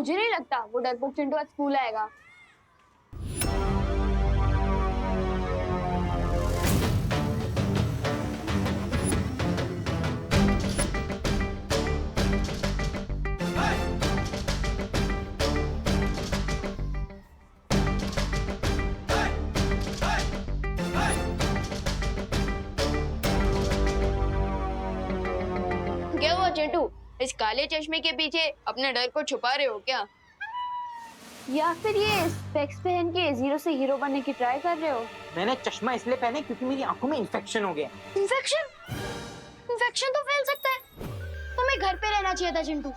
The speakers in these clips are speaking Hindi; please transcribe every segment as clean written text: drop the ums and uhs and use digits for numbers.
मुझे नहीं लगता वो डरपोक चिंटू आज स्कूल आएगा। क्या हुआ चिंटू, इस काले चश्मे के पीछे अपने डर को छुपा रहे हो क्या? या फिर ये स्पेक्स पहन के जीरो से हीरो बनने की ट्राई कर रहे हो? मैंने चश्मा इसलिए पहने क्योंकि मेरी आंखों में इन्फेक्शन हो गया। इन्फेक्शन? इन्फेक्शन तो फैल सकता है, तुम्हें घर पे रहना चाहिए था चिंटू।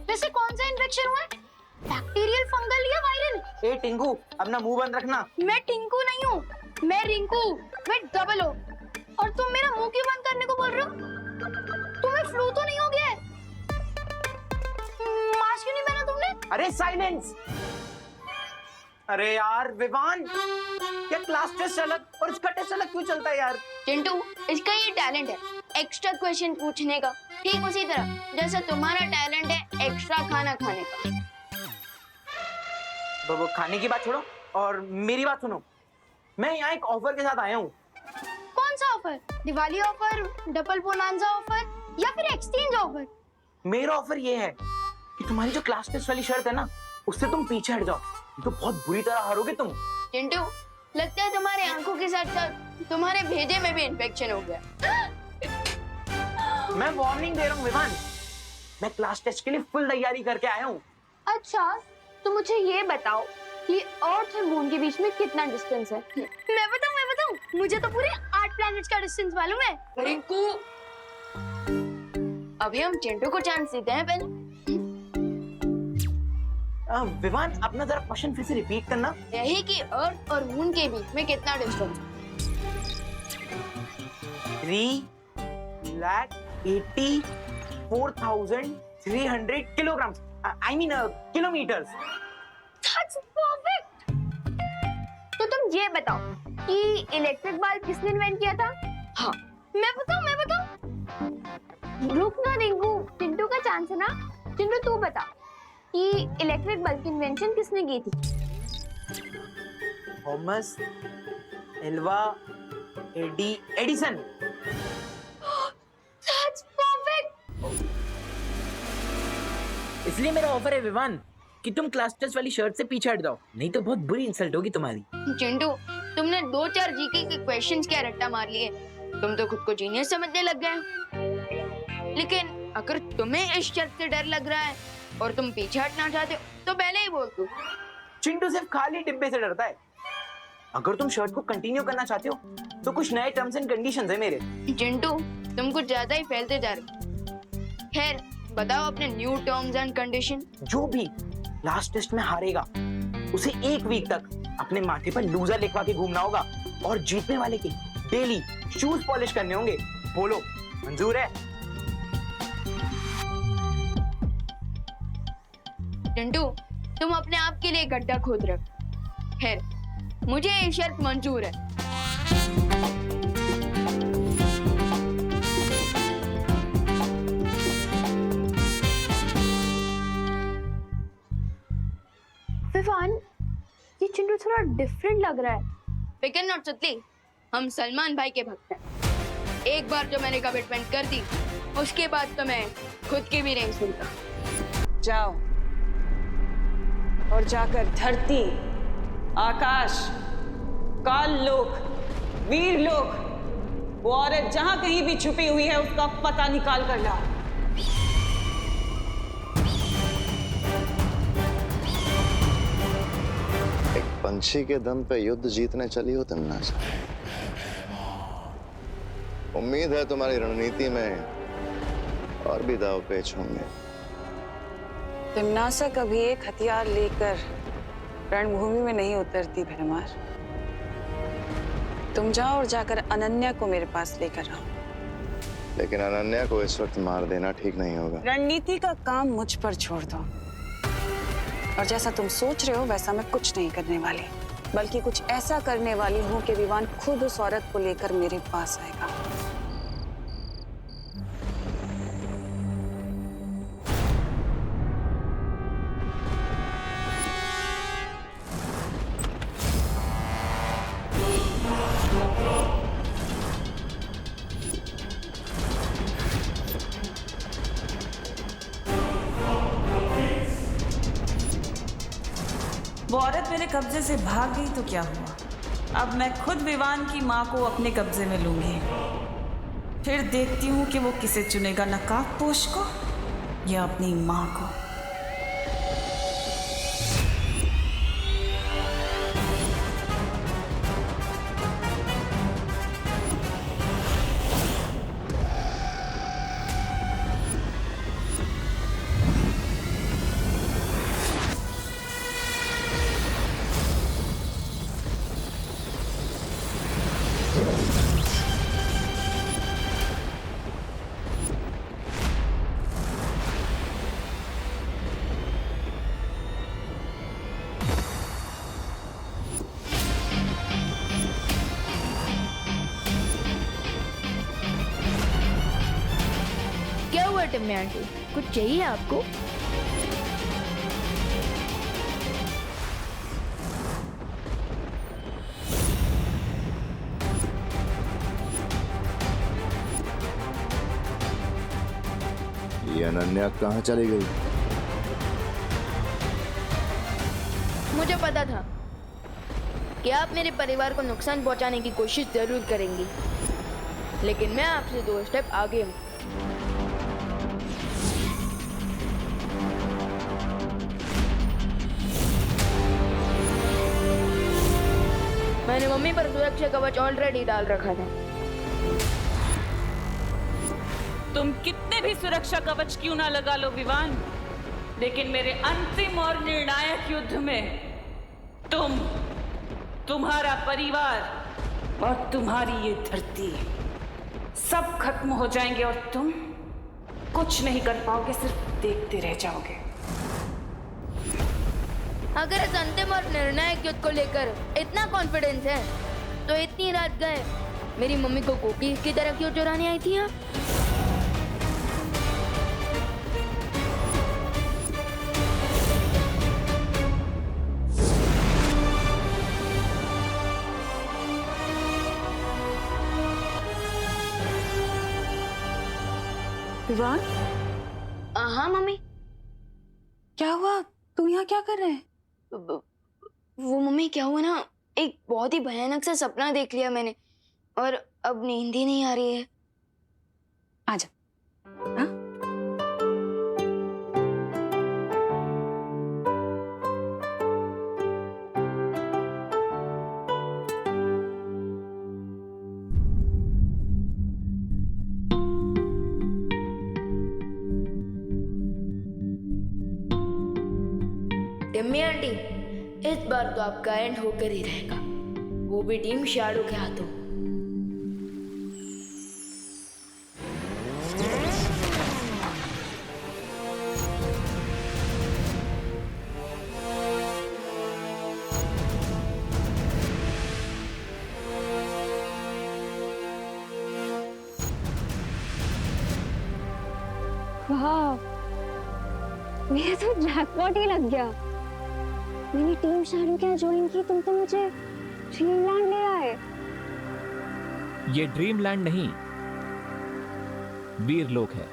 वैसे कौन सा इन्फेक्शन हुआ है, बैक्टीरियल, फंगल या वायरल? ए टिंकू, अपना मुंह बंद रखना। मैं टिंकू नहीं हूँ, मैं रिंकू, मैं डबल ओ। और तुम मेरा मुंह क्यों बंद करने को बोल रहे हो? तुम्हें फ्लू तो नहीं हो गया है? मास्क क्यों नहीं पहना तुमने? अरे साइलेंस। अरे यार विवान, क्या क्लास टेस्ट अलग और इसका टेस्ट अलग क्यों चलता है यार? चिंटू, इसका ये टैलेंट है एक्स्ट्रा क्वेश्चन पूछने का, ठीक उसी तरह जैसा तुम्हारा टैलेंट है एक्स्ट्रा खाना खाने का। वो खाने की बात छोड़ो और मेरी बात सुनो। मैं यहाँ एक ऑफर के साथ आया हूँ। कौन सा offer? Diwali offer, double bonanza offer या फिर एक्सचेंज ऑफर? मेरा ऑफर ये है कि तुम्हारी जो क्लास टेस्ट वाली शर्त है ना, उससे तुम पीछे हट जाओ, तो बहुत बुरी तरह हारोगे तुम। चिंटू, लगता है तुम्हारे आंखों के साथ साथ तुम्हारे भेजे में भी इन्फेक्शन हो गया। मैं वार्निंग दे रहा हूँ विवान, मैं क्लास टेस्ट के लिए फुल तैयारी करके आया हूँ। अच्छा, तो मुझे ये बताओ कि अर्थ और मून के बीच में कितना डिस्टेंस है? मैं बताऊं, मुझे तो पूरे 8 प्लैनेट्स का डिस्टेंस मालूम है। रिंकू, अभी हम चिंटू को चांस देते हैं पहले। विवान, अपना जरा क्वेश्चन फिर से रिपीट करना। यही कि अर्थ और मून के बीच में कितना डिस्टेंस है? 384,300 kilogram, I mean kilometres. That's perfect. तो तुम ये बताओ कि इलेक्ट्रिक बल्ब किसने इन्वेंट किया था? हाँ, मैं बताऊं। रुक ना रिंकू, चिंटू का चांस है ना। चिंटू तू बता कि इलेक्ट्रिक बल्ब की इन्वेंशन किसने की थी? Thomas Alva Edison. That's perfect. इसलिए मेरा ऑफर है विवान कि तुम क्लास टेस्ट वाली शर्ट से पीछे हट जाओ, नहीं तो बहुत बुरी इंसल्ट होगी तुम्हारी। चिंटू, तुमने 2-4 जीके के क्वेश्चंस क्या रट्टा मार लिए, तुम तो खुद को जीनियस समझने लग गए। लेकिन अगर तुम्हें इस शर्त से डर लग रहा है और तुम पीछे हटना चाहते हो तो पहले ही बोल दो। चिंटू सिर्फ खाली डिब्बे से डरता है। अगर तुम शर्ट को कंटिन्यू करना चाहते हो तो कुछ नए टर्म्स एंड कंडीशंस है मेरे। चिंटू, तुम कुछ ज्यादा ही फैलते जा रहे हो। खैर, बताओ अपने न्यू टर्म्स एंड कंडीशन। जो भी लास्ट टेस्ट में हारेगा उसे 1 वीक तक अपने माथे पर लूजर लिखवा के घूमना होगा और जीतने वाले के डेली शूज पॉलिश करने होंगे। बोलो, मंजूर है? चिंटू, तुम अपने आप के लिए गड्ढा खोद रहे हो। खैर, मुझे ये शर्त मंजूर है। विवान, ये चिंटू थोड़ा डिफरेंट लग रहा है। फिकर नॉट सुतली, हम सलमान भाई के भक्त हैं। एक बार जो मैंने कमिटमेंट कर दी, उसके बाद तो मैं खुद की भी नहीं सुनता। जाओ और जाकर धरती, आकाश, काल लोक, वीर लोक, वो औरत जहां कहीं भी छुपी हुई है उसका पता निकाल कर लाओ। एक पंछी के दम पे युद्ध जीतने चली हो तमन्नासा। उम्मीद है तुम्हारी रणनीति में और भी दाव पेच होंगे। तिमनासा कभी एक हथियार लेकर रणभूमि में नहीं उतरती भरमार। तुम जाओ और जाकर अनन्या को मेरे पास लेकर आओ। लेकिन अनन्या को इस वक्त मार देना ठीक नहीं होगा। रणनीति का काम मुझ पर छोड़ दो, और जैसा तुम सोच रहे हो वैसा मैं कुछ नहीं करने वाली, बल्कि कुछ ऐसा करने वाली हूँ कि विवान खुद उस औरत को लेकर मेरे पास आएगा। वो औरत मेरे कब्जे से भाग गई तो क्या हुआ? अब मैं खुद विवान की माँ को अपने कब्जे में लूंगी। फिर देखती हूँ कि वो किसे चुनेगा, नकाबपोश को या अपनी माँ को। क्या हुआ टिम्मी आंटी, कुछ चाहिए आपको? ये अनन्या कहाँ चली गई? मुझे पता था कि आप मेरे परिवार को नुकसान पहुंचाने की कोशिश जरूर करेंगी, लेकिन मैं आपसे 2 स्टेप आगे हूँ। मैंने मम्मी पर सुरक्षा कवच ऑलरेडी डाल रखा था। तुम कितने भी सुरक्षा कवच क्यों ना लगा लो विवान, लेकिन मेरे अंतिम और निर्णायक युद्ध में तुम्हारा परिवार और तुम्हारी ये धरती सब खत्म हो जाएंगे और तुम कुछ नहीं कर पाओगे, सिर्फ देखते रह जाओगे। अगर इस अंतिम और निर्णायक युद्ध को लेकर इतना कॉन्फिडेंस है, तो इतनी रात गए मेरी मम्मी को कुकीज की तरह क्यों चुराने आई थी आप? विवान, हाँ मम्मी। क्या हुआ? तू यहाँ क्या कर रहे है? वो मम्मी क्या हुआ ना, एक बहुत ही भयानक सा सपना देख लिया मैंने और अब नींद ही नहीं आ रही है। आजा। हाँ? टिम्मी आंटी, इस बार तो आपका एंड होकर ही रहेगा, वो भी टीम शैडो के हाथों। वाह, मेरा तो जैकपॉट ही लग गया। मैंने टीम शैडो क्या ज्वाइन की, तुम तो मुझे ड्रीमलैंड ले आए। ये ड्रीमलैंड नहीं, वीरलोक है।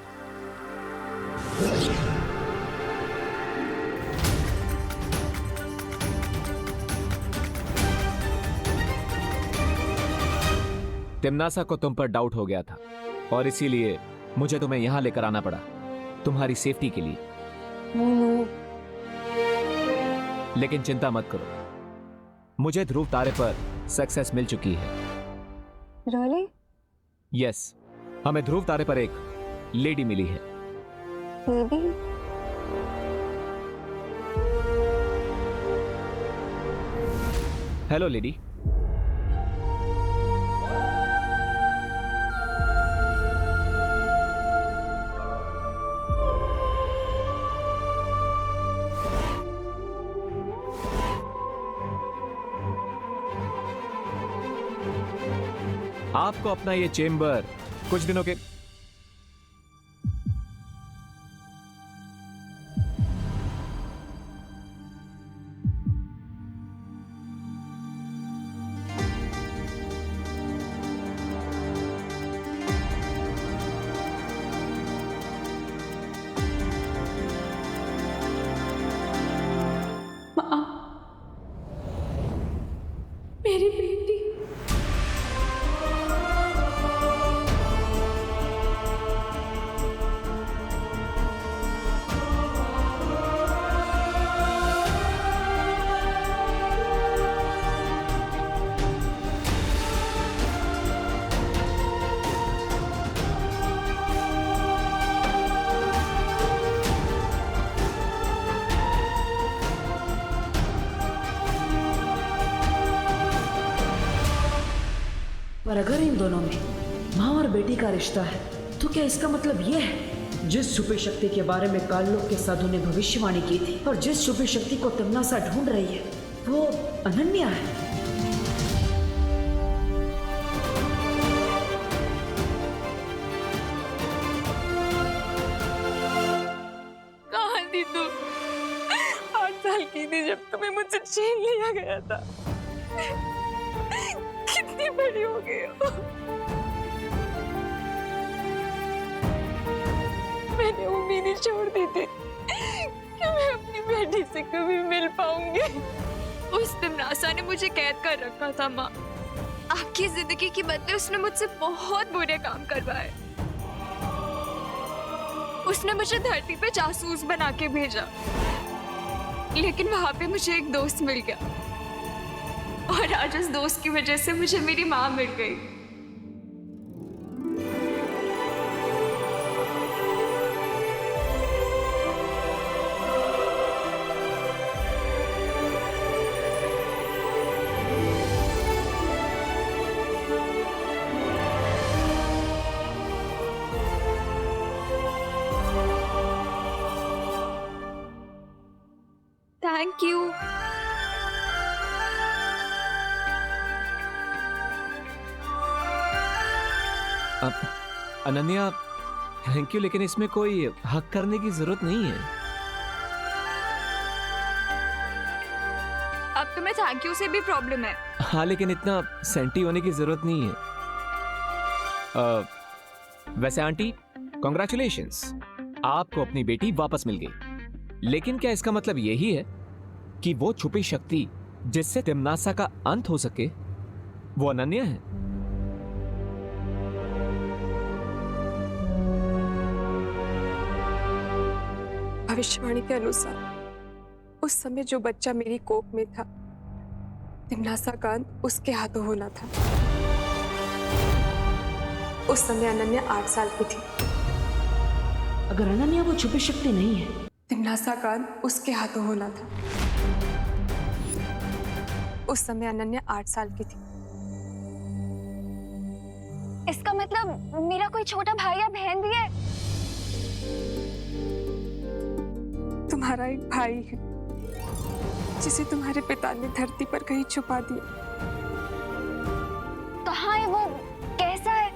तिम्नासा को तुम पर डाउट हो गया था और इसीलिए मुझे तुम्हें यहां लेकर आना पड़ा, तुम्हारी सेफ्टी के लिए। लेकिन चिंता मत करो, मुझे ध्रुव तारे पर सक्सेस मिल चुकी है। Really? यस, हमें ध्रुव तारे पर एक लेडी मिली है। Maybe? Hello lady. आपको अपना ये चेम्बर कुछ दिनों के पर अगर इन दोनों में माँ और बेटी का रिश्ता है तो क्या इसका मतलब ये है जिस छुपी शक्ति के बारे में काललोक के साधु ने भविष्यवाणी की थी और जिस छुपी शक्ति को तिम्नासा ढूंढ रही है वो अनन्या है? कहाँ थी तू? 8 साल की थी जब तुम्हें मुझसे छीन लिया गया था। कितनी बड़ी हो गई हो। मैंने उम्मीद ही छोड़ दी थी कि मैं अपनी बेटी से कभी मिल पाऊंगी। उस तिम्नासा ने मुझे कैद कर रखा था माँ। आपकी जिंदगी के बदले उसने मुझसे बहुत बुरे काम करवाए। उसने मुझे धरती पे जासूस बना के भेजा, लेकिन वहां पे मुझे एक दोस्त मिल गया और आज उस दोस्त की वजह से मुझे मेरी माँ मिल गई। Thank you. Ananya, thank you, लेकिन इसमें कोई हक करने की जरूरत नहीं है। अब तुम्हें थैंक यू से भी प्रॉब्लम है। हाँ, लेकिन इतना सेंटी होने की जरूरत नहीं है। वैसे आंटी, कॉन्ग्रेचुलेशंस, आपको अपनी बेटी वापस मिल गई। लेकिन क्या इसका मतलब यही है कि वो छुपी शक्ति जिससे तिम्नासा का अंत हो सके वो अनन्या है? भविष्यवाणी के अनुसार उस समय जो बच्चा मेरी कोख में था, तिम्नासा का अंत उसके हाथों होना था। उस समय अनन्या 8 साल की थी। अगर अनन्या वो छुपी शक्ति नहीं है, तिम्नासा का अंत उसके हाथों होना था। उस समय अनन्या 8 साल की थी। इसका मतलब मेरा कोई छोटा भाई या बहन भी है? तुम्हारा एक भाई है जिसे तुम्हारे पिता ने धरती पर कहीं छुपा दिया। कहाँ है वो? कैसा है?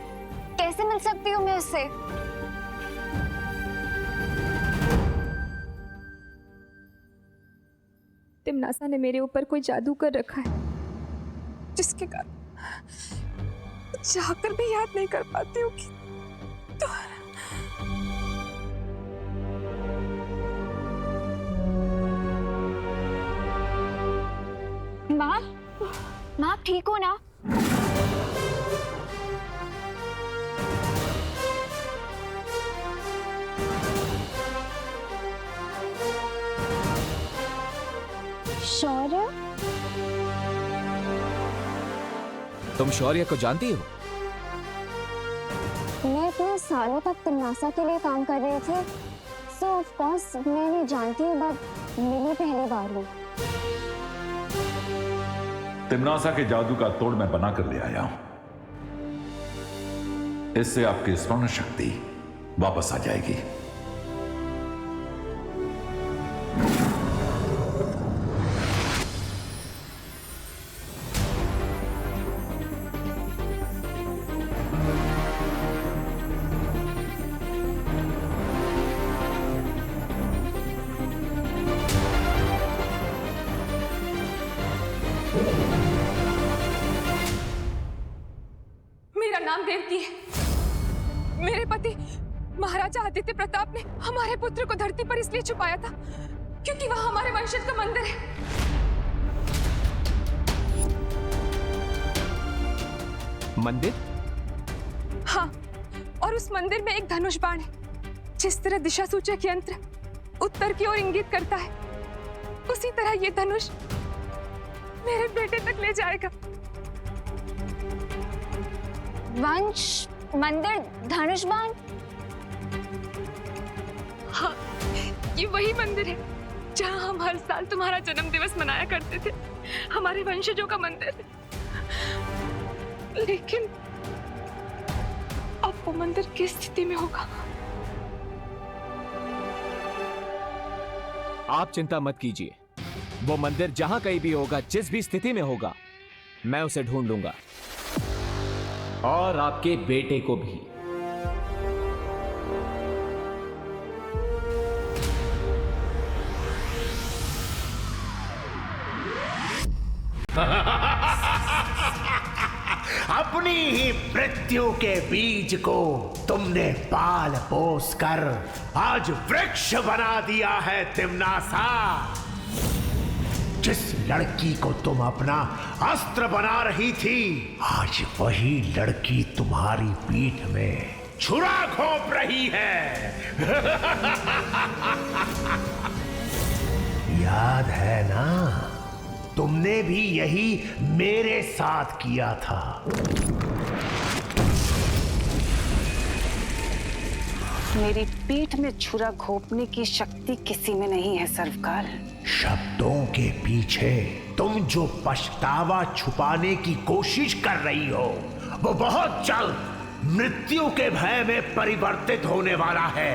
कैसे मिल सकती हूँ मैं उससे? तिम्नासा ने मेरे ऊपर कोई जादू कर रखा है जिसके कारण चाहकर भी याद नहीं कर पाती हूँ कि माँ, माँ ठीक हो ना? शौर्य? तुम शौर्य को जानती हो? मैं इतने सालों तक तिम्नासा के लिए काम कर रही थी, सो ऑफ कोर्स मैं नहीं जानती, बट मेरी पहली बार हूँ। तिम्नासा के जादू का तोड़ मैं बना कर ले आया हूं। इससे आपकी स्मरण शक्ति वापस आ जाएगी। मेरा नाम देवती है। मेरे पति महाराजा आदित्य प्रताप ने हमारे पुत्र को धरती पर इसलिए छुपाया था क्योंकि वहां हमारे वंशज का मंदिर है। मंदिर? हाँ, और उस मंदिर में एक धनुष बाण है। जिस तरह दिशा सूचक यंत्र उत्तर की ओर इंगित करता है, उसी तरह ये धनुष मेरे बेटे तक ले जाएगा। वंश, मंदिर, धनुष बाण? हाँ, ये वही मंदिर है जहाँ हम हर साल तुम्हारा जन्म दिवस मनाया करते थे। हमारे वंशजों का मंदिर। लेकिन अब वो मंदिर किस स्थिति में होगा? आप चिंता मत कीजिए, वो मंदिर जहां कहीं भी होगा, जिस भी स्थिति में होगा, मैं उसे ढूंढ लूंगा और आपके बेटे को भी। अपनी ही मृत्यु के बीज को तुमने पाल पोस कर आज वृक्ष बना दिया है तिम्नासा। जिस लड़की को तुम अपना अस्त्र बना रही थी, आज वही लड़की तुम्हारी पीठ में छुरा घोंप रही है। याद है ना, तुमने भी यही मेरे साथ किया था। मेरी पीठ में छुरा घोंपने की शक्ति किसी में नहीं है सर्वकाल। शब्दों के पीछे तुम जो पछतावा छुपाने की कोशिश कर रही हो, वो बहुत जल्द मृत्यु के भय में परिवर्तित होने वाला है।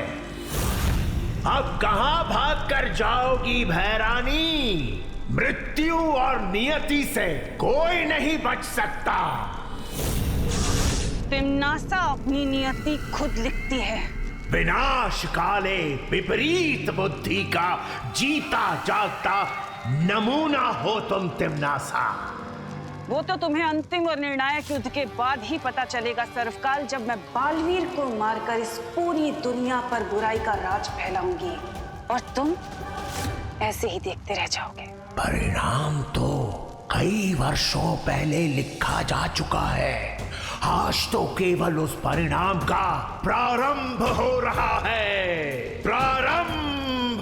अब कहां भाग कर जाओगी भैरानी? मृत्यु और नियति से कोई नहीं बच सकता। तिम्नासा अपनी नियति खुद लिखती है। विनाश काले विपरीत बुद्धि का जीता जागता नमूना हो तुम तिम्नासा। वो तो तुम्हें अंतिम और निर्णायक युद्ध के बाद ही पता चलेगा सर्वकाल, जब मैं बालवीर को मारकर इस पूरी दुनिया पर बुराई का राज फैलाऊंगी और तुम ऐसे ही देखते रह जाओगे। परिणाम तो कई वर्षों पहले लिखा जा चुका है। आज तो केवल उस परिणाम का प्रारंभ हो रहा है। प्रारंभ।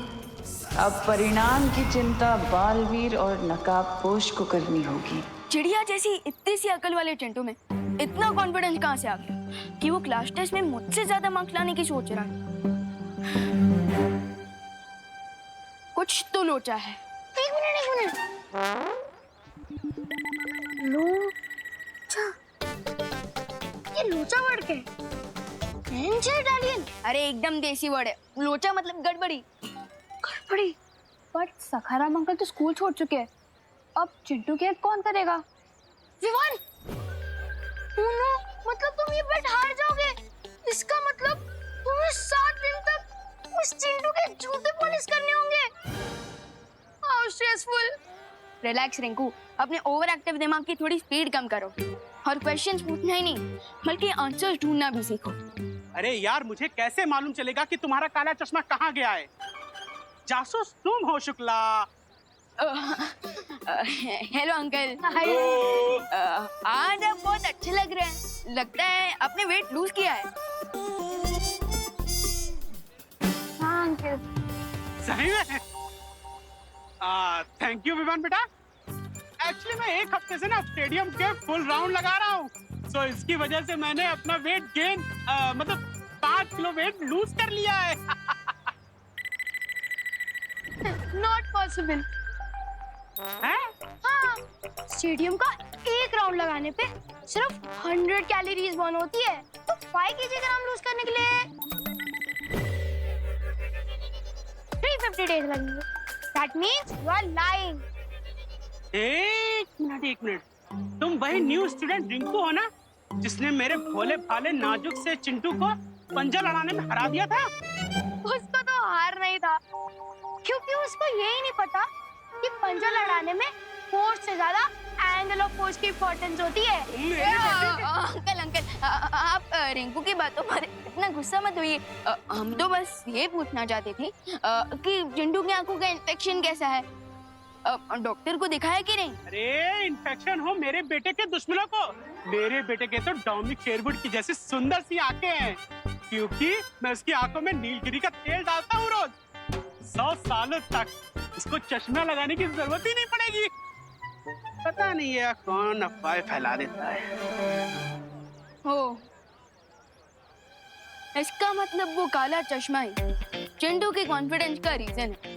अब परिणाम की चिंता बालवीर और नकाबपोश को करनी होगी। चिड़िया जैसी इतनी सी अकल वाले चिंटू में इतना कॉन्फिडेंस कहाँ से आ गया कि वो क्लास टेस्ट में मुझसे ज्यादा मार्क्स लाने की सोच रहा है? कुछ तो लोचा है। एक मिनट। लोचा? ये लोचा वर्ड क्या है? इटालियन? अरे एकदम देसी वर्ड है। लोचा मतलब गड़बड़ी। गड़बड़ी? बट सखाराम अंकल तो स्कूल छोड़ चुके हैं। अब चिंटू की हेल्प कौन करेगा? विवान! मतलब तुम ये बेट हार जाओगे। इसका मतलब तुम्हें 7 दिन तक उस चिंटू के जूते पॉलिश करने होंगे। How stressful. रिलैक्स रिंकू, अपने ओवर एक्टिव दिमाग की थोड़ी स्पीड कम करो और क्वेश्चंस पूछना ही नहीं बल्कि आंसर्स ढूंढना भी सीखो। अरे यार, मुझे कैसे मालूम चलेगा कि तुम्हारा काला चश्मा कहाँ गया है? जासूस तुम हो शुक्ला। Hello uncle. आज आप बहुत अच्छे लग रहे हैं। लगता है आपने वेट लूज किया है। हाँ अंकल। सही में? थैंक यू विवान बेटा। एक्चुअली मैं एक हफ्ते से ना स्टेडियम के फुल राउंड लगा रहा हूँ, तो इसकी वजह से मैंने अपना वेट गेन मतलब 5 किलो वेट लूज कर लिया है। Not possible. हैं? हाँ, स्टेडियम का एक राउंड लगाने पे सिर्फ 100 कैलोरीज बर्न होती है, तो 5 kg लूज करने के लिए 350 डेज लगेंगे। That means you are lying. एक मिनट। तुम वही न्यू स्टूडेंट रिंकू हो ना, जिसने मेरे भोले भाले नाजुक से चिंटू को पंजा लड़ाने में हरा दिया था? उसको तो हार नहीं था, क्योंकि उसको यही नहीं पता कि पंजा लड़ाने में फोर्स से ज्यादा एंगल ऑफ फोर्स की इंपॉर्टेंस होती है। अंकल, आप रिंकू की बातों पर इतना गुस्सा मत होइए। हम तो बस ये पूछना चाहते थे कि चिंटू की आंखों का इन्फेक्शन कैसा है। डॉक्टर को दिखाया कि नहीं? अरे इन्फेक्शन हो मेरे बेटे के दुश्मनों को। मेरे बेटे के तो डोमिनिक शेरवुड की जैसी सुंदर सी आंखें हैं, क्योंकि मैं उसकी आंखों में नीलगिरी का तेल डालता हूँ रोज। 100 सालों तक उसको चश्मा लगाने की जरूरत ही नहीं पड़ेगी। पता नहीं है कौन अफवाह फैला देता है। हो, इसका मतलब वो काला चश्मा ही चिंटू के कॉन्फिडेंस का रीजन है।